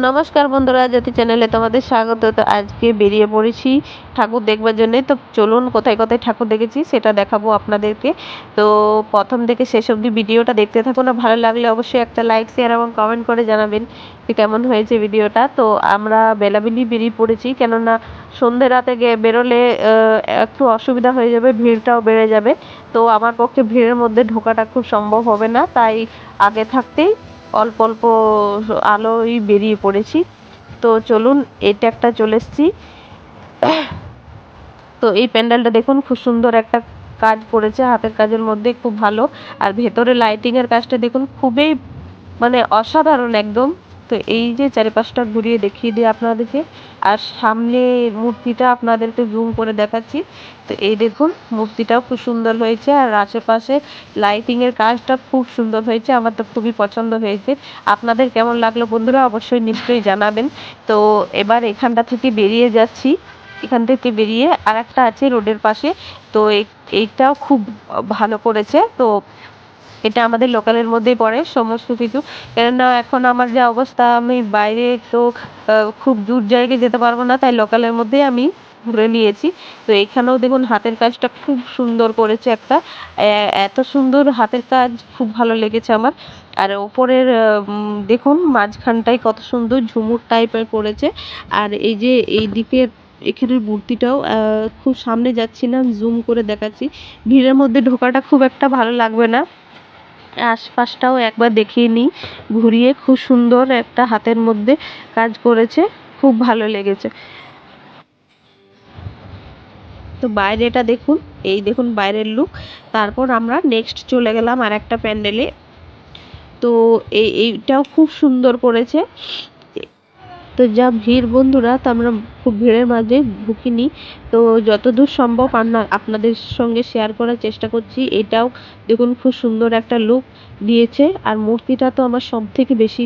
নমস্কার বন্ধুরা, জ্যোতি চ্যানেলে তোমাদের স্বাগত। তো আজকে বেরিয়ে পড়েছি ঠাকুর দেখবার জন্য। তো চলুন কোথায় কোথায় ঠাকুর দেখেছি সেটা দেখাবো আপনাদেরকে। তো প্রথম থেকে শেষ অবধি ভিডিওটা দেখতে থাকুন, আর ভালো লাগলে অবশ্যই একটা লাইক, শেয়ার এবং কমেন্ট করে জানাবেন যে কেমন হয়েছে ভিডিওটা। তো আমরা বেলাবেলি বেরিয়ে পড়েছি, কেননা সন্ধে রাতে বেরোলে একটু অসুবিধা হয়ে যাবে, ভিড়টাও বেড়ে যাবে। তো আমার পক্ষে ভিড়ের মধ্যে ঢোকাটা খুব সম্ভব হবে না, তাই আগে থাকতেই অল্প অল্প আলোয় বেরিয়ে পড়েছি। তো চলুন, এটা একটা চলে এসেছি। তো এই প্যান্ডেলটা দেখুন, খুব সুন্দর একটা কাজ করেছে, হাতের কাজের মধ্যে খুব ভালো। আর ভেতরে লাইটিং এর কাজটা দেখুন, খুবই মানে অসাধারণ একদম। তো এই যে চারিপাশটা ঘুরিয়ে দেখিয়ে দিই আপনাদেরকে, আর সামনে মূর্তিটা আপনাদেরকে জুম করে দেখাচ্ছি। তো এই দেখুন, মূর্তিটাও খুব সুন্দর হয়েছে, আর আশেপাশে লাইটিং এর কাজটা খুব সুন্দর হয়েছে। আমার তো খুবই পছন্দ হয়েছে। আপনাদের কেমন লাগলো বন্ধুরা, অবশ্যই নিশ্চয়ই জানাবেন। তো এবার এখানটা থেকে বেরিয়ে যাচ্ছি। এখান থেকে বেরিয়ে আর একটা আছে রোডের পাশে। তো এইটাও খুব ভালো করেছে। তো এটা আমাদের লোকালের মধ্যেই পড়ে সমস্ত কিছু। কেননা এখন আমার যা অবস্থা, আমি বাইরে তো খুব দূর জায়গায় যেতে পারবো না, তাই লোকালের মধ্যেই আমি ঘুরে নিয়েছি। তো এখানেও দেখুন, হাতের কাজটা খুব সুন্দর করেছে একটা। এত সুন্দর হাতের কাজ খুব ভালো লেগেছে আমার। আর ওপরের দেখুন মাঝখানটায় কত সুন্দর ঝুমুর টাইপের করেছে। আর এই যে এই দিকের এখানের মূর্তিটাও খুব সামনে যাচ্ছি না, জুম করে দেখাচ্ছি। ভিড়ের মধ্যে ঢোকাটা খুব একটা ভালো লাগবে না, আশপাশটাও একবার দেখিয়ে নিই ঘুরিয়ে। খুব সুন্দর একটা হাতের মধ্যে কাজ করেছে, খুব ভালো লেগেছে। তো বাইরেটা দেখুন, এই দেখুন বাইরের লুক। তারপর আমরা নেক্সট চলে গেলাম আর একটা প্যান্ডেলে। তো এইটাও খুব সুন্দর করেছে। তো যা ভিড় বন্ধুরা, তো আমরা খুব ভিড়ের মাঝে ঢুকিনি। তো যতদূর সম্ভব আপনাদের সঙ্গে শেয়ার করার চেষ্টা করছি। এটাও দেখুন, খুব সুন্দর একটা লুক দিয়েছে। আর মূর্তিটা তো আমার সব থেকে বেশি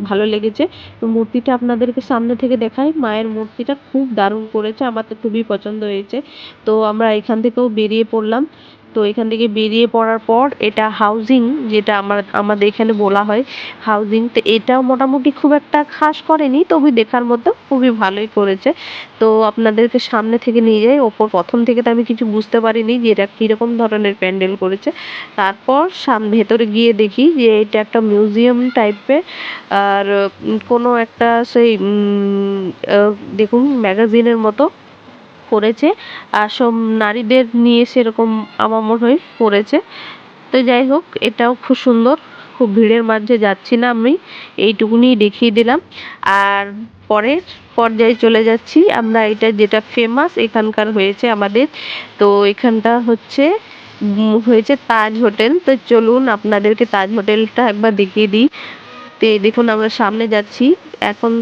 ভালো লেগেছে। তো মূর্তিটা আপনাদেরকে সামনে থেকে দেখাই। মায়ের মূর্তিটা খুব দারুণ করেছে, আমার তো খুবই পছন্দ হয়েছে। তো আমরা এখান থেকেও বেরিয়ে পড়লাম। তো এখান থেকে বেরিয়ে পড়ার পর এটা হাউজিং, যেটা আমাদের এখানে বলা হয় হাউজিং। তো এটাও মোটামুটি খুব একটা খাস করেনি, তবে দেখার মতো খুবই ভালোই করেছে। তো আপনাদেরকে সামনে থেকে নিয়ে যাই। ওপর প্রথম থেকে তো আমি কিছু বুঝতে পারিনি যে এটা কীরকম ধরনের প্যান্ডেল করেছে। তারপর ভেতরে গিয়ে দেখি যে এটা একটা মিউজিয়াম টাইপের। আর কোনো একটা সেই দেখুন ম্যাগাজিনের মতো করেছে। আর সব নারীদের নিয়ে সেরকম আমার মনে হয় করেছে। তো যাই হোক, এটাও খুব সুন্দর। খুব ভিড়ের মাঝে যাচ্ছি না আমি, এইটুকুনি দেখিয়ে দিলাম। আর পরের পর্যায়ে চলে যাচ্ছি আমরা। এটা যেটা ফেমাস এখানকার হয়েছে আমাদের, তো এখানটা হয়েছে তাজ হোটেল। তো চলুন আপনাদেরকে তাজ হোটেলটা একবার দেখিয়ে দিই। তো দেখুন, আমরা সামনে যাচ্ছি এখন।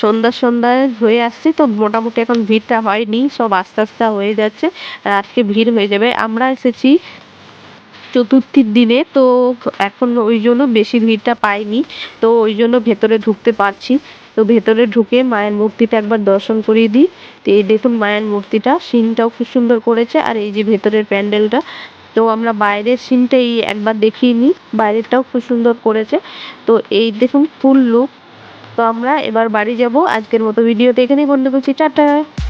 সন্ধ্যা সন্ধ্যায় হয়ে আসছে, তো মোটামুটি এখন ভিড়টা হয়নি, সব আস্তে আস্তে হয়ে যাচ্ছে। আজকে ভিড় হয়ে যাবে। আমরা এসেছি চতুর্থীর দিনে, তো এখন ওই জন্য বেশি ভিড়টা পাইনি। তো ওই জন্য ভেতরে ঢুকতে পারছি। তো ভেতরে ঢুকে মায়ের মূর্তিটা একবার দর্শন করিয়ে দিই। তো এই দেখুন মায়ের মূর্তিটা, সিনটাও খুব সুন্দর করেছে। আর এই যে ভেতরের প্যান্ডেলটা, তো আমরা বাইরের সিনটাই একবার দেখিয়ে নিই। বাইরেরটাও খুব সুন্দর করেছে। তো এই দেখুন ফুল লুক। তো আমরা এবার বাড়ি যাব। আজকের মতো ভিডিওতে এখানেই বন্ধ করছি, টাটা।